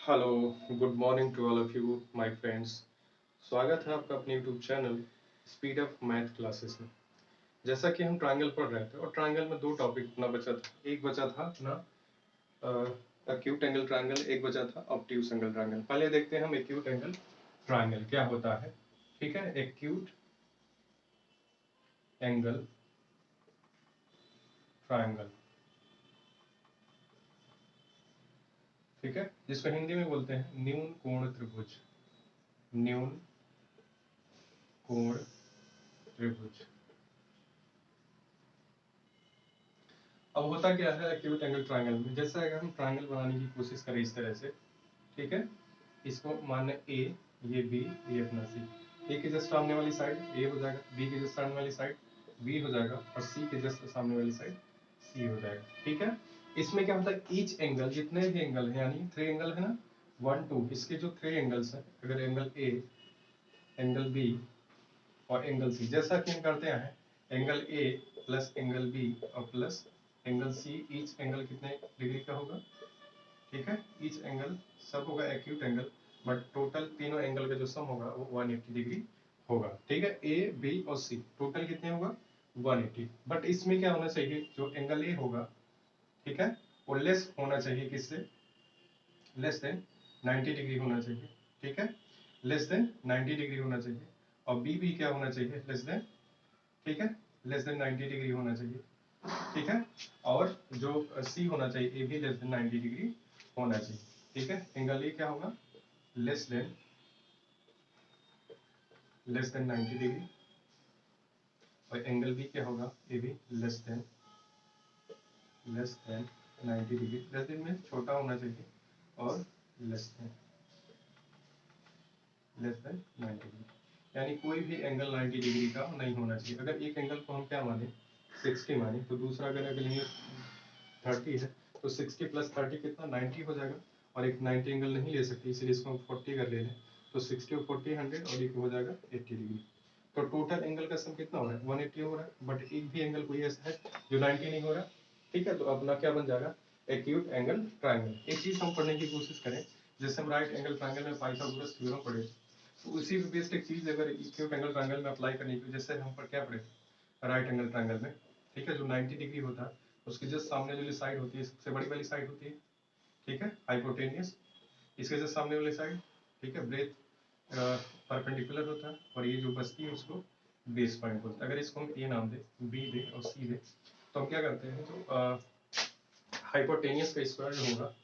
Hello, good morning to all of you my friends. स्वागत है आपका अपने YouTube channel speed of math classes में। जैसा कि हम ट्रायंगल पढ़ रहे थे और ट्रायंगल में दो टॉपिक अपना बचा था। एक बचा था अपना एक्यूट एंगल ट्रायंगल, एक बचा था ऑब्ट्यूस एंगल ट्रायंगल। पहले देखते हैं हम एक्यूट एंगल ट्रायंगल क्या होता है। ठीक है, एक्यूट एंगल ट्रायंगल, ठीक है, जिसको हिंदी में बोलते हैं न्यून कोण त्रिभुज। न्यून कोण त्रिभुज। अब होता क्या है एक्यूट एंगल ट्रायंगल में, जैसे अगर हम ट्रायंगल बनाने की कोशिश करें इस तरह से, ठीक है, इसको माने ए, ये बी, ये अपना सी। ए के जस्ट सामने वाली साइड ए हो जाएगा, बी के जस्ट सामने वाली साइड बी हो जाएगा और सी के जस्ट सामने वाली साइड सी हो जाएगा। ठीक है, इसमें क्या होता है, ईच एंगल, जितने भी एंगल है यानी थ्री एंगल है ना, वन टू, इसके जो थ्री एंगल्स हैं, अगर एंगल ए, एंगल बी और एंगल सी, जैसा कि हम करते हैं angle A plus angle B और plus angle C, each angle कितने डिग्री का होगा, ठीक है, ईच एंगल सब होगा एक्यूट एंगल, बट टोटल तीनों एंगल का जो सम होगा वो 180 डिग्री होगा। ठीक है, ए बी और सी टोटल कितने होगा 180। बट इसमें क्या होना चाहिए, जो एंगल ए होगा, ठीक है, वो लेस होना चाहिए, किससे, लेस देन 90 डिग्री होना चाहिए। ठीक है, लेस देन 90 डिग्री होना चाहिए। और बी भी क्या होना चाहिए, लेस देन, ठीक है, लेस देन 90 डिग्री होना चाहिए। ठीक है, और जो सी होना चाहिए ए भी लेस देन 90 डिग्री होना चाहिए। ठीक है, एंगल ए क्या होगा, लेस देन 90 डिग्री, और एंगल बी क्या होगा, ए भी less than 90 degree. Less than में छोटा होना चाहिए और लेस देन 90 डिग्री, यानी कोई भी एंगल 90 डिग्री का नहीं होना चाहिए। अगर एक एंगल को हम क्या माने 60 माने, तो दूसरा अगर लेंगे 30 है, तो 60 प्लस 30 कितना 90 हो जाएगा। और एक 90 एंगल नहीं ले सकते, इसलिए इसको हम 40 कर ले रहे हैं, तो 60 और 40 100 और एक हो जाएगा 80 डिग्री। तो टोटल एंगल का सम कितना हो रहा है 180 हो रहा है, बट एक भी एंगल कोई ऐसा है जो 90 नहीं हो रहा। ठीक है, तो अपना क्या बन जाएगा एक्यूट एंगल ट्रायंगल। एक चीज हम पढ़ने की कोशिश करें, जैसे हम राइट एंगल ट्रायंगल में पाइथागोरस थ्योरम पढ़े, तो उसी पे बेस्ड एक चीज अगर एक्यूट एंगल ट्रायंगल में अप्लाई करने की, जैसे हम पर क्या पढ़े राइट एंगल ट्रायंगल में, ठीक है, जो 90 डिग्री होता है उसके जस्ट सामने वाली साइड होती है, सबसे बड़ी वाली साइड होती है, ठीक है, हाइपोटेनियस। इसके जस्ट सामने वाली साइड, ठीक है, ब्रेथ परपेंडिकुलर होता है, और ये जो बचती है उसको बेस पॉइंट बोलते हैं। अगर इसको हम ए नाम दे, बी दे और सी दे, तो हम क्या करते हैं, जो हाइपोटेनियस का स्क्वायर जो होगा,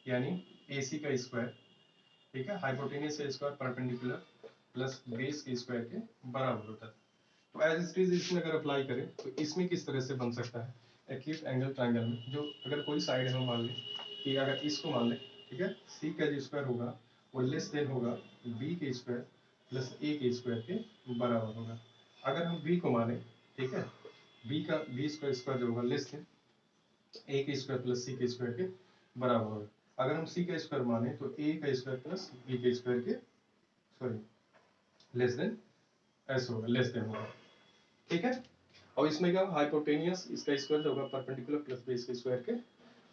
यानी ए सी का स्क्वायर, ठीक है, हाइपोटेनियस का स्क्वायर परपेंडिकुलर प्लस बेस के स्क्वायर के बराबर होता है। तो एज इट इज इसमें अगर अप्लाई करें तो इसमें किस तरह से बन सकता है एक्यूट एंगल ट्रायंगल में, जो अगर कोई साइड है हम मान लें कि अगर इसको मान लें, ठीक है, सी का जो स्क्वायर होगा वो लेस देन होगा बी के स्क्वायर प्लस ए के स्क्वायर के बराबर होगा। अगर हम बी को माने, ठीक है, बी स्क्वायर जो होगा लेस देन ए के स्क्वायर प्लस सी के स्क्वायर के बराबर होगा। अगर हम सी का स्क्वायर माने तो ए का स्क्वायर प्लस बी के स्क्वायर के, सॉरी, लेस देन ऐसे होगा, लेस देन होगा। ठीक है, और इसमें क्या हाइपोटेनियस इसका स्क्वायर जो होगा परपेंडिकुलर प्लस बेस के स्क्वायर के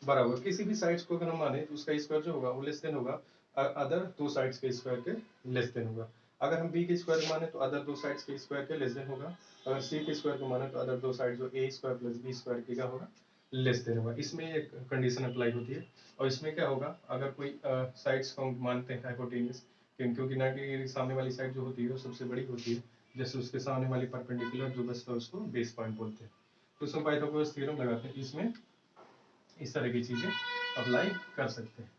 बराबर। किसी भी साइड्स को अगर हम माने तो उसका स्क्वायर जो होगा वो लेस देन होगा अदर दो साइड्स के स्क्वायर के लेस देन होगा। अगर हम बी के स्क्वायर माने तो अदर दो साइड्स के स्क्वायर के लेस देन होगा। अगर सी के स्क्वायर को माने तो अदर दो साइड जो ए स्क्वायर प्लस बी स्क्वायर के क्या होगा लेस देन होगा। इसमें एक कंडीशन अप्लाई होती है। और इसमें क्या होगा, अगर कोई साइड्स को हम मानते हैं हाइपोटेनियस, क्योंकि 90 डिग्री सामने वाली साइड जो होती है वो सबसे बड़ी होती है, जैसे उसके सामने वाली परपेंडिकुलर जो बचता है उसको बेस पॉइंट बोलते हैं। तो इसमें पाइथागोरस थ्योरम लगाते हैं, इसमें इस तरह की चीजें अप्लाई कर सकते हैं।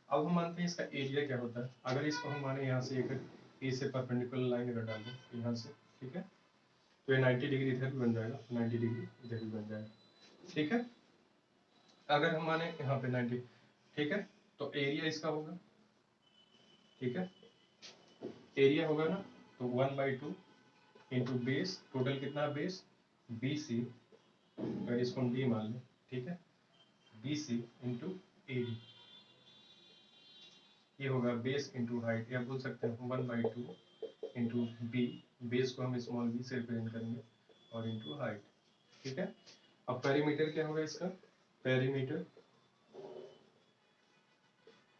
अब हम मानते हैं इसका एरिया क्या होता है। अगर इसको हम माने यहाँ से एक ए से परपेंडिकुलर लाइन अगर डाल दें यहाँ से, ठीक है, तो ये 90 डिग्री इधर भी बन जाएगा, 90 डिग्री इधर भी बन जाएगा। ठीक है, अगर हम माने यहाँ पे 90, ठीक है, तो एरिया इसका होगा, ठीक है, एरिया होगा ना, तो 1/2 इंटू बेस, टोटल कितना बेस बी सी, अगर इसको हम डी मान लें, ठीक है, B C into A D, ये होगा बेस इंटू हाइट, या बोल सकते हैं 1/2 इंटू बी, बेस को हम स्मॉल बी से रिप्रेजेंट करेंगे, और इंटू हाइट। ठीक है, अब पेरीमीटर क्या होगा इसका, पेरीमीटर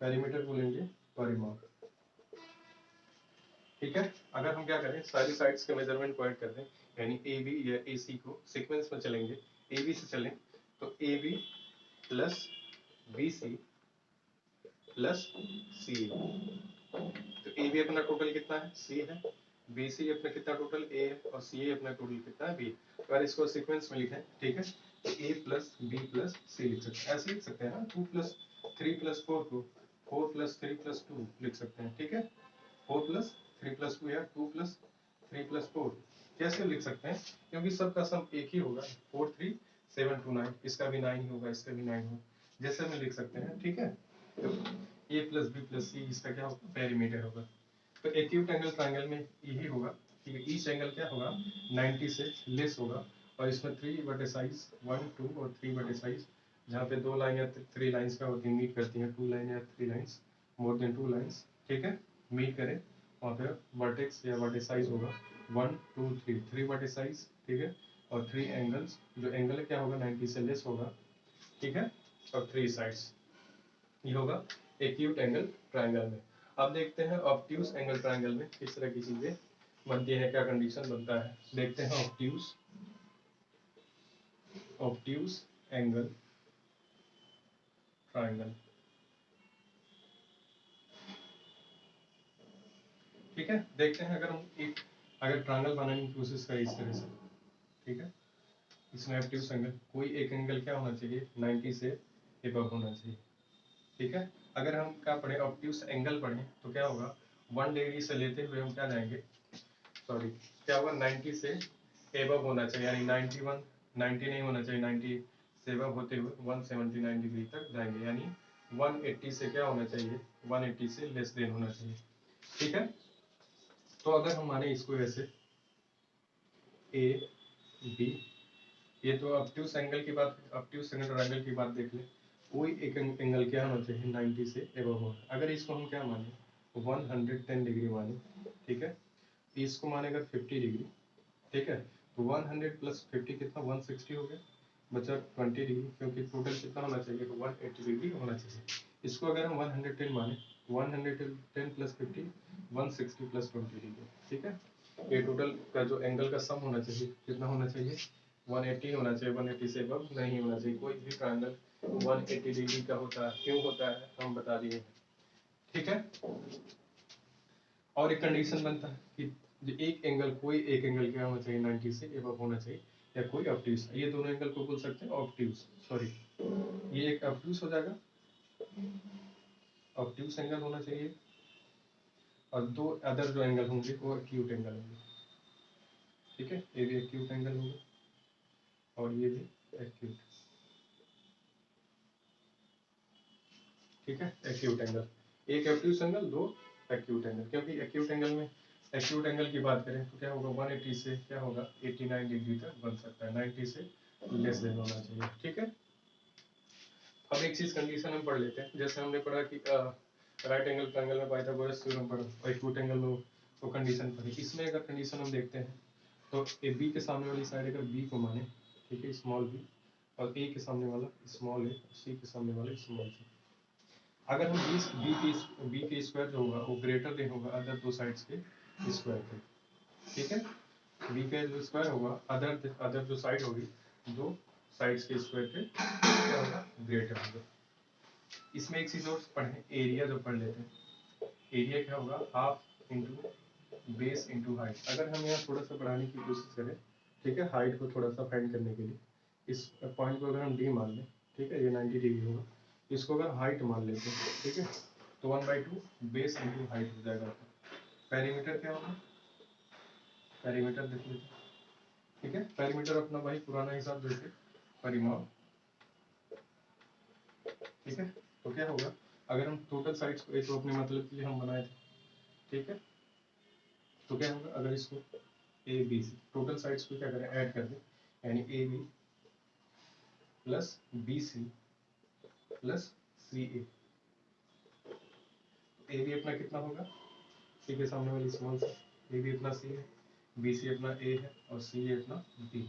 पेरीमीटर बोलेंगे परिमाप, ठीक है। अगर हम क्या करें, सारी साइड्स के मेजरमेंट को ऐड कर दें, यानी ए बी या ए सी को सीक्वेंस में चलेंगे, ए बी से चलें तो A B plus B C plus C A, तो ए बी अपना टोटल कितना है, सी है, बी सी अपना कितना टोटल ए है, और सी ए अपना टोटल कितना है, बी। अगर इसको सीक्वेंस में लिखें, ठीक है, तो ए प्लस बी प्लस सी लिख सकते हैं, ऐसे लिख सकते हैं ना, 2 प्लस 3 प्लस 4 को 4 प्लस 3 प्लस 2 लिख सकते हैं, ठीक है, 4 प्लस 3 प्लस 2 या 2 प्लस 3 प्लस 4 कैसे लिख सकते हैं, क्योंकि सबका सम एक ही होगा, 4 3 7 2 9, इसका भी 9 ही होगा, इसका भी 9 होगा, जैसे हम लिख सकते हैं, ठीक है। तो ए प्लस बी प्लस सी इसका क्या होगा, पेरीमीटर होगा। तो एक्यूट एंगल ट्रायंगल में यही होगा कि ईच एंगल क्या होगा, 90 से लेस होगा, और इसमें 3 बटे साइज 1 2 और 3 बटे साइज, जहाँ पे 2 लाइन या 3 लाइंस का होती है, मीट करती हैं, 2 लाइन या 3 लाइंस, मोर देन 2 लाइंस, ठीक है, मीट करें, वहाँ पे वर्टेक्स या वर्टेसाइज होगा 1 2 3, 3 वर्टेसाइज, ठीक है, और 3 एंगल्स, जो एंगल क्या होगा 90 से लेस होगा, ठीक है, और 3 साइड्स, ये होगा एक्यूट एंगल ट्रायंगल में। अब देखते हैं ऑब्ट्यूज एंगल ट्रायंगल में किस तरह की चीजें बनती है, क्या कंडीशन बनता है, देखते हैं ऑब्ट्यूज एंगल ट्रायंगल, ठीक है। देखते हैं अगर हम एक ट्रायंगल बनाने की कोशिश करें इस तरह से, ठीक है, इसमें ऑब्ट्यूज एंगल, कोई एक एंगल क्या होना चाहिए, 90 से एबव होना चाहिए, ठीक है। अगर हम क्या पढ़े, ऑब्ट्यूज एंगल पढ़े तो क्या होगा, 1 डिग्री से लेते हुए हम क्या जाएंगे, सॉरी क्या होगा, 90 से एबव होना चाहिए, यानी 91 90 नहीं होना चाहिए, 90 से एबव होते हुए 179 डिग्री तक जाएंगे, यानी 180 से क्या होना चाहिए, 180 से लेस देन होना चाहिए, ठीक है। तो अगर हम माने इसको ऐसे ए बी, ये तो ऑब्ट्यूज एंगल की बात, ऑब्ट्यूज ट्रायंगल की बात देख ले, कोई एक एंगल क्या होना चाहिए, 90 से एबव होना, अगर इसको हम क्या माने 110 डिग्री माने, ठीक है, इसको माने अगर 50 डिग्री, ठीक है, तो 100 प्लस 50 कितना, 160 हो गया, बचा 20 डिग्री, क्योंकि टोटल कितना होना चाहिए, 180 डिग्री होना चाहिए। इसको अगर हम 110 माने, 110 प्लस 50 160 प्लस 20 डिग्री, ठीक है, ये टोटल का जो एंगल का सम होना चाहिए कितना होना चाहिए, 180 होना चाहिए, 180 से अब नहीं होना चाहिए, कोई भी ट्रायंगल 180 डिग्री का होता है, क्यों होता है हम बता दिए हैं, ठीक है। और एक कंडीशन बनता है कि जो एक एंगल, कोई एक एंगल क्या होना चाहिए, 90 से एबव होना चाहिए, या कोई ऑब्ट्यूज, ये दोनों एंगल को बोल सकते हैं ऑब्ट्यूज, सॉरी ये एक ऑब्ट्यूज हो जाएगा, ऑब्ट्यूज एंगल होना चाहिए, और दो अदर जो एंगल होंगे वो एक्यूट एंगल होंगे, ठीक है, ये भी एक्यूट एंगल होगा और ये भी एक्यूट, ठीक है, एक्यूट एंगल, एक ऑब्ट्यूज एंगल, दो एक्यूट एंगल, क्योंकि एक्यूट एंगल में, एक्यूट एंगल की बात करें तो क्या होगा, 180 से क्या होगा 89 डिग्री तक बन सकता है, 90 से लेस देन होना चाहिए, ठीक है। अब एक चीज कंडीशन हम पढ़ लेते हैं, जैसे हमने पढ़ा कि राइट एंगल ट्रायंगल में पाइथागोरस थ्योरम पढ़ा, और एक्यूट एंगल में वो कंडीशन पढ़ी, इसमें अगर कंडीशन हम देखते हैं तो ए बी के सामने वाली साइड अगर बी को माने, ठीक है, स्मॉल बी, और ए के सामने वाला स्मॉल ए, सी के सामने वाला स्मॉल सी, अगर हम बी के स्क्वायर जो होगा वो ग्रेटर देन होगा अदर दो साइड्स के स्क्वायर के, ठीक है, बी का जो स्क्वायर होगा अदर जो साइड होगी दो साइड्स के स्क्वायर के क्या होगा, ग्रेटर होगा। इसमें एक चीज और पढ़े, एरिया जो पढ़ लेते हैं, एरिया क्या होगा, half into base into height, अगर हम यहाँ थोड़ा सा बढ़ाने की कोशिश करें, ठीक है, हाइट को थोड़ा सा फाइंड करने के लिए, इस पॉइंट को अगर हम डी मान लें, ठीक है, ये 90 डिग्री होगा, इसको अगर हाइट मान लेते हैं, ठीक है, तो 1/2 बेस इंटू हाइट हो जाएगा। पेरीमीटर क्या होगा, पेरीमीटर देख लेते हैं, ठीक है, पेरीमीटर अपना भाई पुराना हिसाब जैसे परिमाप, ठीक है, तो क्या होगा, अगर हम टोटल साइड्स को, तो अपने मतलब के लिए हम बनाए थे, ठीक है, तो क्या होगा, अगर इसको A B C total sides को क्या करें, ऐड कर दें, यानी A B plus B C plus C A B अपना कितना होगा, सी के सामने वाली स्मॉल सी, ए बी अपना सी है, बी सी अपना ए है, और सी ए अपना बी,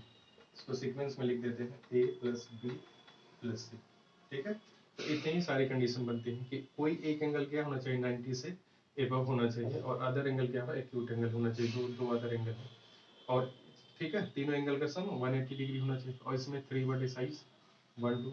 इसको सीक्वेंस में लिख देते हैं ए प्लस बी प्लस सी, ठीक है। तो इतनी ही सारी कंडीशन बनती है कि कोई एक एंगल क्या होना चाहिए 90 से एबव होना चाहिए और अदर एंगल क्या है एक्यूट एंगल होना चाहिए, दो अदर एंगल है। और ठीक है, तीनों एंगल का सम 180 डिग्री होना चाहिए और इसमें 3 वर्टिसाइज 1 2